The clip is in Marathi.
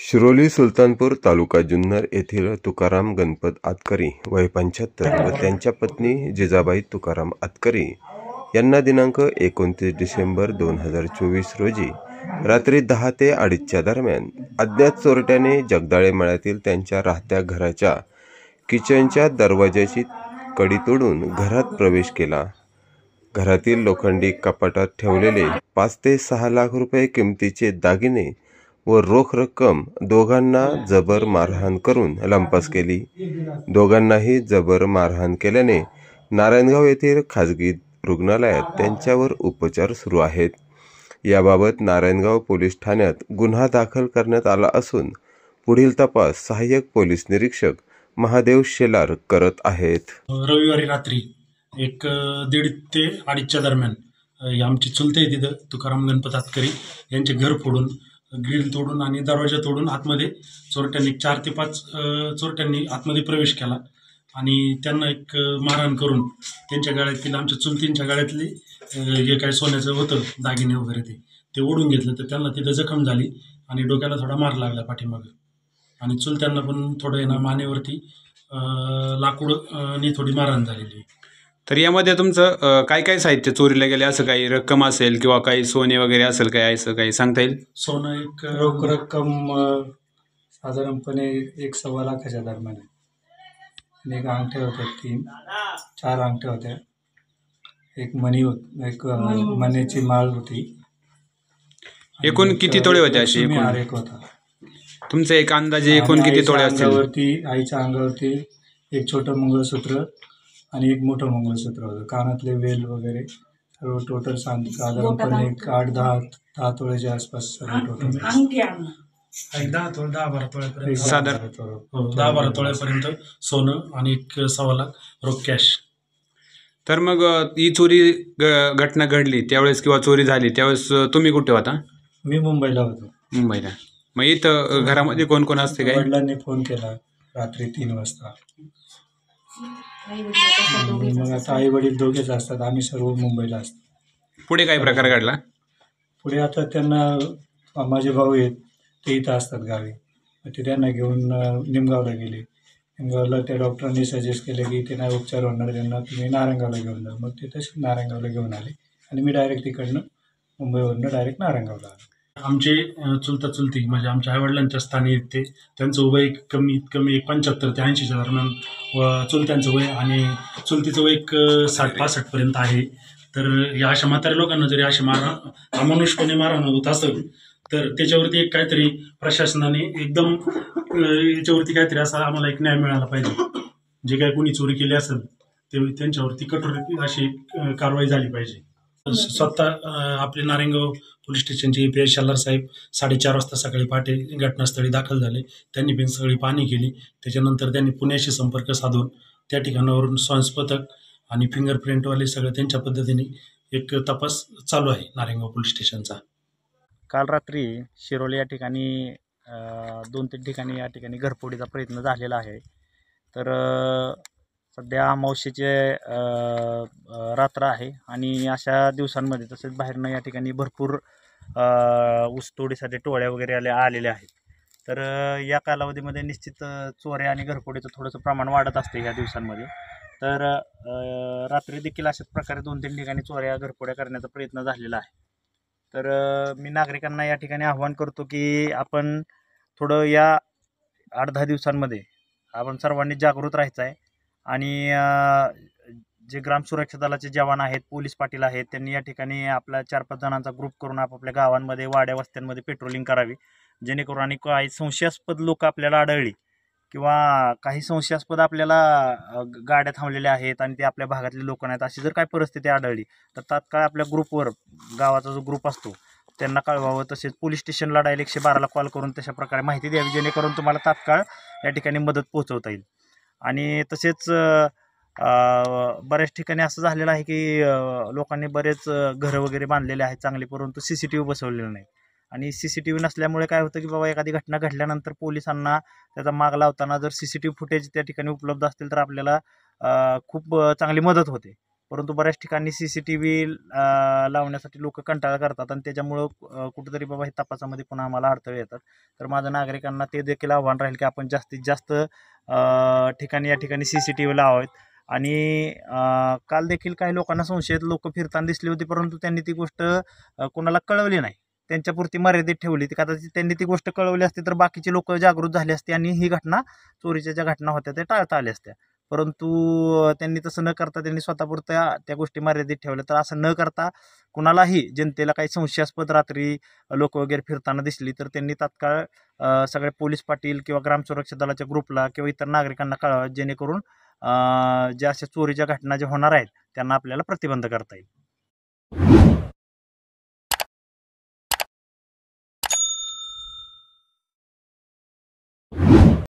शिरोली सुलतानपूर तालुका जुन्नर येथील तुकाराम गणपत आतकरी वय 75 व त्यांच्या पत्नी जिजाबाई तुकाराम आतकरी यांना दिनांक 29 डिसेंबर 2024 रोजी रात्री 10 ते 2:30च्या दरम्यान अज्ञात चोरट्याने जगदाळे मळ्यातील त्यांच्या राहत्या घराच्या किचनच्या दरवाजाची कडी तोडून घरात प्रवेश केला। घरातील लोखंडी कपाटात ठेवलेले 5 ते 6 लाख रुपये किमतीचे दागिने व रोख रक्कम दोघांना जबर मारहाण करून लंपास केली। दोघांनाही जबर मारहाण केल्याने नारायणगाव येथील खाजगी रुग्णालयात त्यांच्यावर उपचार सुरू आहेत। याबाबत नारायणगाव पोलीस ठाण्यात गुन्हा दाखल करण्यात आला असून पुढील तपास सहाय्यक पोलीस निरीक्षक महादेव शेलार करत आहेत। रविवारी रात्री 1:30 ते 2:30च्या दरम्यान आमची चुलते तिथं तुकाराम गणपत आतकरी यांचे घर फोडून ग्रिल तोडून आणि दरवाजा तोडून आतमध्ये चोरट्यांनी 4 ते 5 चोरट्यांनी आतमध्ये प्रवेश केला आणि त्यांना एक मारहाण करून त्यांच्या गळ्यातील आमच्या चुलतींच्या गळ्यातली जे काही सोन्याचं होतं दागिने वगैरे ते ओढून घेतलं। तर त्यांना तिथं जखम झाली आणि डोक्याला थोडा मार लागला पाठीमागं आणि चुलत्यांना पण थोडं मानेवरती लाकूडनी थोडी मारहाण झालेली। तर यामध्ये तुमचं काय काय साहित्य चोरीला गेले, असं काही रक्कम असेल किंवा काही सोने वगैरे असेल, काय असं काही सांगता येईल? सोनं एक रोख रक्कम साधारणपणे 1.25 लाखाच्या दरम्यान आहे। एक अंगठे होते, 4 अंगठे होत्या, एक मणीची माळ होती। एकूण किती तोळे होते असे? एक होता। तुमचं एक अंदाजे एकूण किती तोळे असतील? आईच्या अंगावरती एक छोटं मंगळसूत्र आणि एक मोठं मंगळसूत्र होतं, कानातले वेल वगैरे सर्व टोटल साधारणपणे 8-10 तोळ्याच्या आसपास सर्व टोटल 10-12 तोळ्यापर्यंत सोनं आणि 1.25 लाख रोख कॅश। तर मग ही चोरी घटना घडली त्यावेळेस किंवा चोरी झाली त्यावेळेस तुम्ही कुठे होता? मी मुंबईला होतो। मुंबईला। मग इथं घरामध्ये कोण कोण असते? काय वडिलांनी फोन केला रात्री 3 वाजता। मग आता आई वडील दोघेच असतात, आम्ही सर्व मुंबईला असतो। पुढे काय प्रकार घडला? पुढे आता त्यांना माझे भाऊ आहेत, ते इथं असतात गावी, ते त्यांना घेऊन निमगावला गेले। निमगावला त्या डॉक्टरांनी सजेस्ट केलं की ते नाही उपचार होणार, त्यांना तुम्ही नारायणगावला घेऊन जा। मग ते तसे नारायणगावला घेऊन आले आणि मी डायरेक्ट तिकडनं मुंबईवरनं डायरेक्ट नारायणगावला आलो। आमचे चुलता चुलती म्हणजे आमच्या आईवडिलांच्या स्थानी आहेत ते, त्यांचं वय कमीत कमी 75 ते 80च्या दरम्यान व चुलत्यांचं वय आणि चुलतीचं वय 60-65 पर्यंत आहे। तर या अशा म्हाताऱ्या लोकांना जरी असे अमानुषपणे मारहाण होत असेल तर त्याच्यावरती एक काहीतरी प्रशासनाने एकदम याच्यावरती काहीतरी असा आम्हाला एक न्याय मिळाला पाहिजे। जे काही कोणी चोरी केली असेल ते त्यांच्यावरती कठोर अशी कारवाई झाली पाहिजे। स्वतः आपले नारायणगाव पोलीस स्टेशनचे API शेलार साहेब 4:30 वाजता सकाळी पहाटे घटनास्थळी दाखल झाले। त्यांनी पण सगळी पाहणी केली। त्याच्यानंतर त्यांनी पुण्याशी संपर्क साधून त्या ठिकाणावरून संशयपथक आणि फिंगरप्रिंटवाले सगळं त्यांच्या पद्धतीने एक तपास चालू आहे नारायणगाव पोलीस स्टेशनचा। काल रात्री शिरोली या ठिकाणी 2-3 ठिकाणी या ठिकाणी घरफोडीचा प्रयत्न झालेला आहे। तर सध्या अमावस्येचे रात्र आहे आणि अशा दिवसांमध्ये तसेच बाहेरनं या ठिकाणी भरपूर ऊसतोडीसाठी टोळ्या वगैरे आलेल्या आहेत। तर या कालावधीमध्ये निश्चित चोऱ्या आणि घरफोडीचं थोडंसं प्रमाण वाढत असते ह्या दिवसांमध्ये। तर रात्री देखील अशाच प्रकारे 2-3 ठिकाणी चोऱ्या घरफोड्या करण्याचा प्रयत्न झालेला आहे। तर मी नागरिकांना या ठिकाणी आव्हान करतो की आपण थोडं या 8-10 दिवसांमध्ये आपण सर्वांनी जागृत राहायचं आहे आणि जे ग्राम सुरक्षा दलाचे जवान आहेत, पोलीस पाटील आहेत, त्यांनी या ठिकाणी आपल्या 4-5 जणांचा ग्रुप करून आपापल्या गावांमध्ये वाड्या वस्त्यांमध्ये पेट्रोलिंग करावी, जेणेकरून आणि काही संशयास्पद लोक आपल्याला आढळली किंवा काही संशयास्पद आपल्याला गाड्या थांबलेल्या आहेत आणि ते आपल्या भागातले लोक नाहीत, अशी जर काही परिस्थिती आढळली तर तात्काळ आपल्या ग्रुपवर गावाचा जो ग्रुप असतो त्यांना कळवावं। तसेच पोलीस स्टेशनला डायरेक्ट 112ला कॉल करून तशा प्रकारे माहिती द्यावी, जेणेकरून तुम्हाला तात्काळ या ठिकाणी मदत पोहोचवता येईल। आणि तसेच बऱ्याच ठिकाणी असं झालेलं आहे की लोकांनी बरेच घरं वगैरे बांधलेले आहेत चांगले, परंतु CCTV बसवलेलं नाही आणि CCTV नसल्यामुळे काय होतं की बाबा एखादी घटना घडल्यानंतर पोलिसांना त्याचा माग लावताना जर CCTV फुटेज त्या ठिकाणी उपलब्ध असतील तर आपल्याला खूप चांगली मदत होते। परंतु बऱ्याच ठिकाणी CCTV लावण्यासाठी लोक कंटाळा करतात आणि त्याच्यामुळं कुठेतरी बाबा हे तपासामध्ये पुन्हा आम्हाला अडथळे येतात. तर माझं नागरिकांना ते देखील आव्हान राहील की आपण जास्तीत जास्त ठिकाणी या ठिकाणी CCTV लावावेत. आणि काल देखील काही लोकांना संशयित लोक फिरताना दिसली होती, परंतु त्यांनी ती गोष्ट कोणाला कळवली नाही, त्यांच्यापुरती मर्यादित ठेवली. ती कदाचित त्यांनी ती गोष्ट कळवली असती तर बाकीचे लोक जागृत झाले असते आणि ही घटना, चोरीच्या ज्या घटना होत्या त्या टाळता आल्या असत्या. परंतु त्यांनी तसं न करता त्यांनी स्वतःपुरत्या त्या गोष्टी मर्यादित ठेवल्या. तर असं न करता कुणालाही जनतेला काही संशयास्पद रात्री लोक वगैरे फिरताना दिसली तर त्यांनी तात्काळ सगळे पोलीस पाटील किंवा ग्राम सुरक्षा दलाच्या ग्रुपला किंवा इतर नागरिकांना कळवावं, जेणेकरून ज्या अशा चोरीच्या घटना ज्या होणार आहेत त्यांना आपल्याला प्रतिबंध करता येईल.